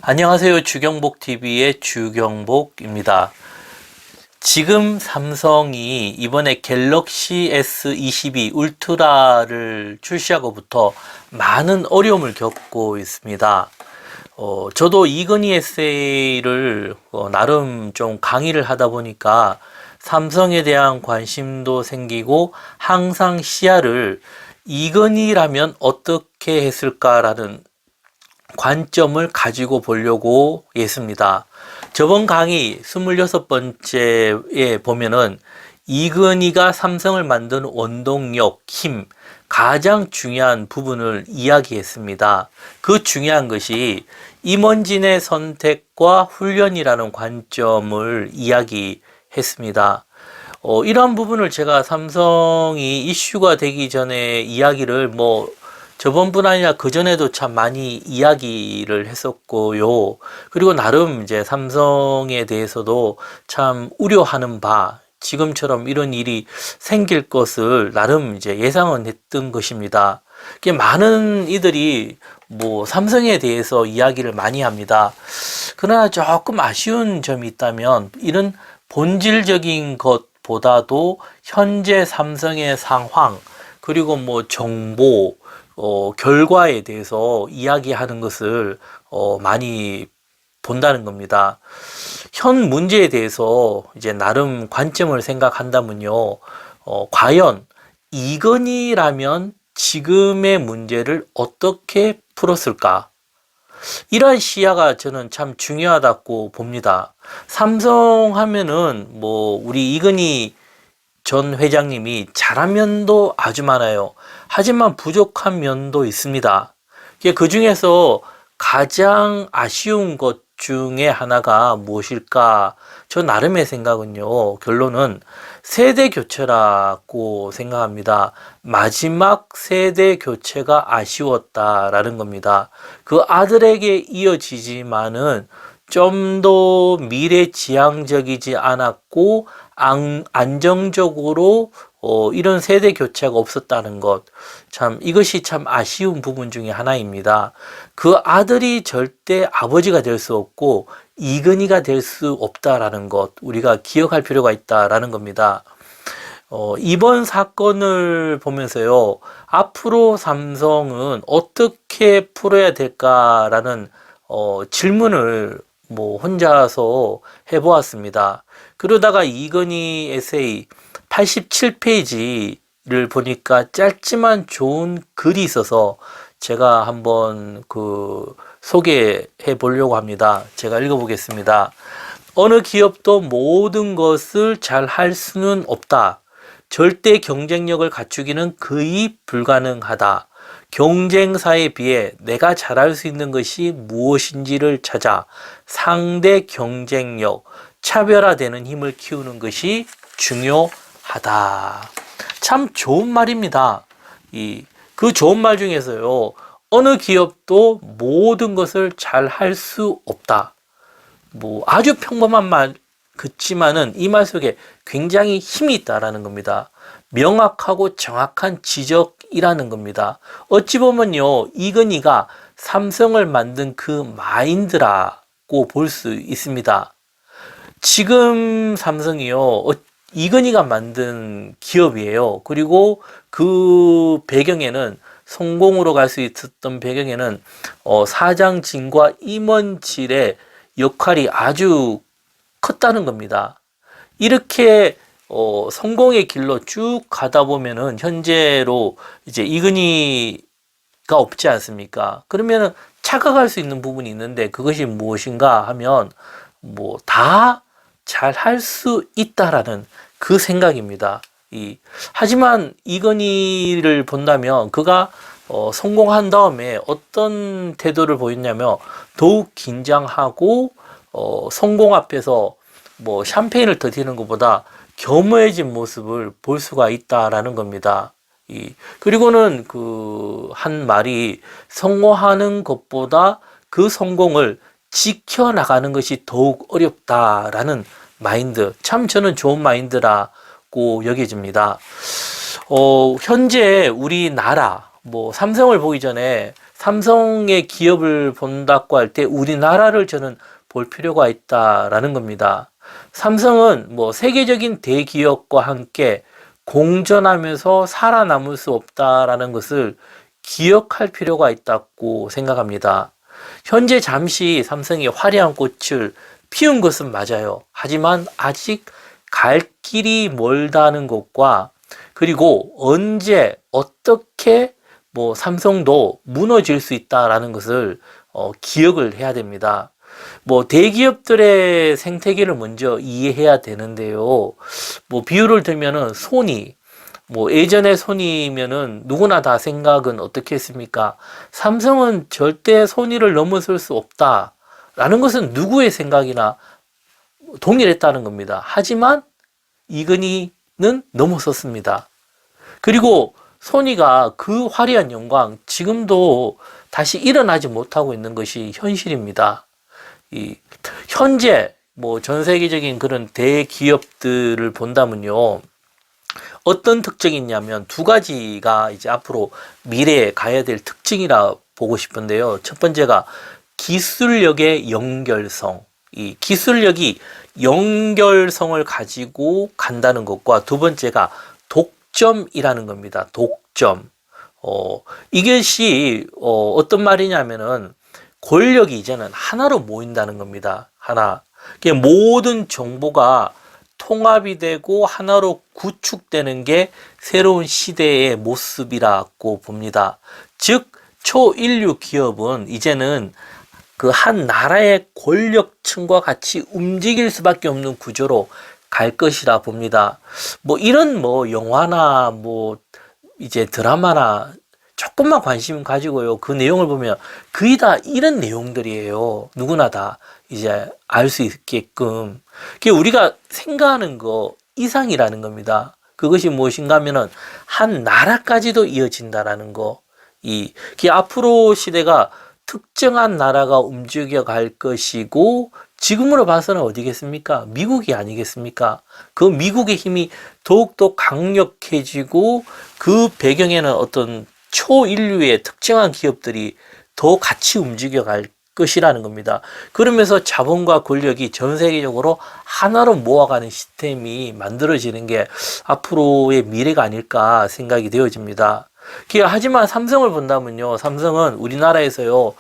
안녕하세요. 주경복TV의 주경복입니다. 지금 삼성이 이번에 갤럭시 S22 울트라를 출시하고부터 많은 어려움을 겪고 있습니다. 저도 이건희 에세이를 나름 좀 강의를 하다 보니까 삼성에 대한 관심도 생기고 항상 시야를 이건희라면 어떻게 했을까라는 관점을 가지고 보려고 했습니다. 저번 강의 26번째에 보면은 이건희가 삼성을 만든 원동력, 힘, 가장 중요한 부분을 이야기했습니다. 그 중요한 것이 임원진의 선택과 훈련이라는 관점을 이야기했습니다. 이러한 부분을 제가 삼성이 이슈가 되기 전에 이야기를 저번뿐 아니라 그전에도 참 많이 이야기를 했었고요. 그리고 나름 이제 삼성에 대해서도 참 우려하는 바, 지금처럼 이런 일이 생길 것을 나름 이제 예상은 했던 것입니다. 많은 이들이 삼성에 대해서 이야기를 많이 합니다. 그러나 조금 아쉬운 점이 있다면 이런 본질적인 것보다도 현재 삼성의 상황, 그리고 정보, 결과에 대해서 이야기하는 것을 많이 본다는 겁니다. 현 문제에 대해서 이제 나름 관점을 생각한다면요, 과연 이건희라면 지금의 문제를 어떻게 풀었을까? 이러한 시야가 저는 참 중요하다고 봅니다. 삼성 하면은 우리 이건희 전 회장님이 잘한 면도 아주 많아요. 하지만 부족한 면도 있습니다. 그 중에서 가장 아쉬운 것 중에 하나가 무엇일까? 저 나름의 생각은요, 결론은 세대 교체라고 생각합니다. 마지막 세대 교체가 아쉬웠다라는 겁니다. 그 아들에게 이어지지만은 좀 더 미래지향적이지 않았고 안정적으로 이런 세대 교체가 없었다는 것, 이것이 참 아쉬운 부분 중에 하나입니다. 그 아들이 절대 아버지가 될 수 없고 이건희가 될 수 없다라는 것, 우리가 기억할 필요가 있다라는 겁니다. 이번 사건을 보면서요, 앞으로 삼성은 어떻게 풀어야 될까라는 질문을 혼자서 해보았습니다. 그러다가 이건희 에세이 87페이지를 보니까 짧지만 좋은 글이 있어서 제가 한번 소개해 보려고 합니다. 제가 읽어보겠습니다. 어느 기업도 모든 것을 잘 할 수는 없다. 절대 경쟁력을 갖추기는 거의 불가능하다. 경쟁사에 비해 내가 잘할 수 있는 것이 무엇인지를 찾아 상대 경쟁력, 차별화되는 힘을 키우는 것이 중요하다. 참 좋은 말입니다. 그 좋은 말 중에서요, 어느 기업도 모든 것을 잘 할 수 없다. 아주 평범한 말 그치만은 이 말 속에 굉장히 힘이 있다라는 겁니다. 명확하고 정확한 지적이라는 겁니다. 어찌 보면요, 이건희가 삼성을 만든 그 마인드라고 볼 수 있습니다. 지금 삼성이요, 이건희가 만든 기업이에요. 그리고 그 배경에는, 성공으로 갈 수 있었던 배경에는 사장진과 임원진의 역할이 아주 컸다는 겁니다. 이렇게 성공의 길로 쭉 가다 보면은 현재로 이제 이건희가 없지 않습니까? 그러면은 착각할 수 있는 부분이 있는데 그것이 무엇인가 하면 다 잘 할 수 있다라는 그 생각입니다. 하지만 이건희를 본다면 그가 성공한 다음에 어떤 태도를 보였냐면 더욱 긴장하고 성공 앞에서 샴페인을 터뜨리는 것보다 겸허해진 모습을 볼 수가 있다라는 겁니다. 그리고는 한 말이 성공하는 것보다 그 성공을 지켜나가는 것이 더욱 어렵다라는 마인드, 참 저는 좋은 마인드라고 여겨집니다. 현재 우리나라, 삼성을 보기 전에 삼성의 기업을 본다고 할 때 우리나라를 저는 볼 필요가 있다라는 겁니다. 삼성은 뭐 세계적인 대기업과 함께 공존하면서 살아남을 수 없다라는 것을 기억할 필요가 있다고 생각합니다. 현재 잠시 삼성이 화려한 꽃을 피운 것은 맞아요. 하지만 아직 갈 길이 멀다는 것과 그리고 언제 어떻게 뭐 삼성도 무너질 수 있다라는 것을 기억을 해야 됩니다. 뭐 대기업들의 생태계를 먼저 이해해야 되는데요. 뭐 비유를 들면은 소니, 뭐 예전에 소니면은 누구나 다 생각은 어떻게 했습니까? 삼성은 절대 소니를 넘어설 수 없다라는 것은 누구의 생각이나 동일했다는 겁니다. 하지만 이건희는 넘어섰습니다. 그리고 소니가 그 화려한 영광 지금도 다시 일어나지 못하고 있는 것이 현실입니다. 현재 뭐 전 세계적인 그런 대기업들을 본다면요. 어떤 특징이 있냐면 두 가지가 이제 앞으로 미래에 가야 될 특징이라 보고 싶은데요. 첫 번째가 기술력의 연결성. 이 기술력이 연결성을 가지고 간다는 것과 두 번째가 독점이라는 겁니다. 독점. 이것이 어떤 말이냐면은 권력이 이제는 하나로 모인다는 겁니다. 하나. 모든 정보가 통합이 되고 하나로 구축되는 게 새로운 시대의 모습이라고 봅니다. 즉, 초인류 기업은 이제는 그 한 나라의 권력층과 같이 움직일 수밖에 없는 구조로 갈 것이라 봅니다. 뭐 이런 뭐 영화나 뭐 이제 드라마나 조금만 관심 가지고요. 그 내용을 보면 거의 다 이런 내용들이에요. 누구나 다 이제 알 수 있게끔. 그게 우리가 생각하는 거 이상이라는 겁니다. 그것이 무엇인가 하면은 한 나라까지도 이어진다라는 거. 그게 앞으로 시대가 특정한 나라가 움직여 갈 것이고 지금으로 봐서는 어디겠습니까? 미국이 아니겠습니까? 그 미국의 힘이 더욱더 강력해지고 그 배경에는 어떤 초인류의 특정한 기업들이 더 같이 움직여 갈 것이라는 겁니다. 그러면서 자본과 권력이 전 세계적으로 하나로 모아가는 시스템이 만들어지는 게 앞으로의 미래가 아닐까 생각이 되어집니다. 하지만 삼성을 본다면요. 삼성은 우리나라에서요.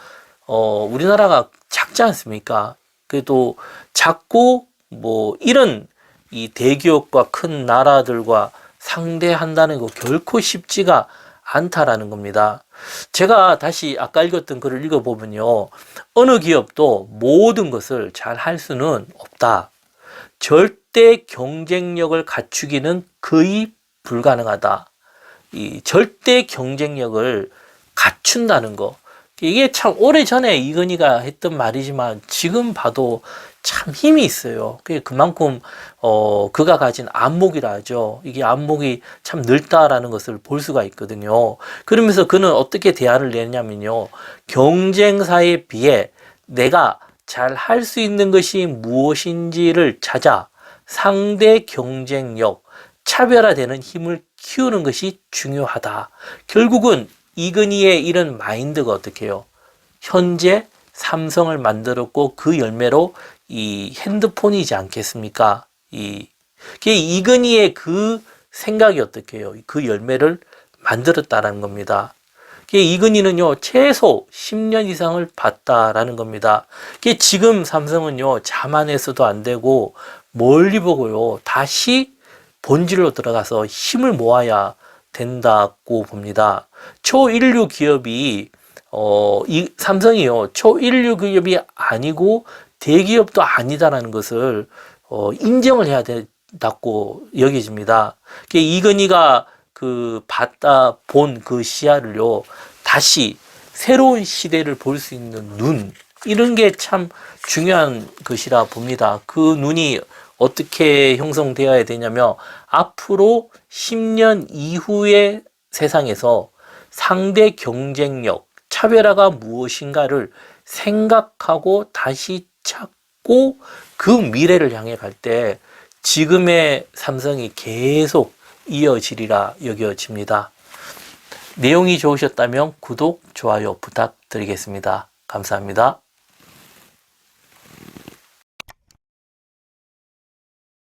우리나라가 작지 않습니까? 그래도 작고 뭐 이런 이 대기업과 큰 나라들과 상대한다는 거 결코 쉽지가 않다라는 겁니다. 제가 다시 아까 읽었던 글을 읽어보면요. 어느 기업도 모든 것을 잘 할 수는 없다. 절대 경쟁력을 갖추기는 거의 불가능하다. 이 절대 경쟁력을 갖춘다는 거. 이게 참 오래전에 이건희가 했던 말이지만 지금 봐도 참 힘이 있어요. 그만큼 그가 가진 안목이라 하죠. 이게 안목이 참 넓다라는 것을 볼 수가 있거든요. 그러면서 그는 어떻게 대안을 내냐면요. 경쟁사에 비해 내가 잘 할 수 있는 것이 무엇인지를 찾아 상대 경쟁력, 차별화되는 힘을 키우는 것이 중요하다. 결국은 이건희의 이런 마인드가 어떻게 해요? 현재 삼성을 만들었고 그 열매로 이 핸드폰이지 않겠습니까? 이건희의 그 생각이 어떻게 해요? 그 열매를 만들었다라는 겁니다. 이건희는요, 최소 10년 이상을 봤다라는 겁니다. 지금 삼성은요, 자만해서도 안 되고, 멀리 보고요, 다시 본질로 들어가서 힘을 모아야 된다고 봅니다. 초인류 기업이 이 삼성이요 초인류 기업이 아니고 대기업도 아니다라는 것을 인정을 해야 된다고 여겨집니다. 이건희가 그 봤다 본 그 시야를요 다시 새로운 시대를 볼 수 있는 눈 이런 게 참 중요한 것이라 봅니다. 그 눈이 어떻게 형성되어야 되냐면 앞으로 10년 이후의 세상에서 상대 경쟁력, 차별화가 무엇인가를 생각하고 다시 찾고 그 미래를 향해 갈 때 지금의 삼성이 계속 이어지리라 여겨집니다. 내용이 좋으셨다면 구독, 좋아요 부탁드립니다. 드리겠습니다. 감사합니다.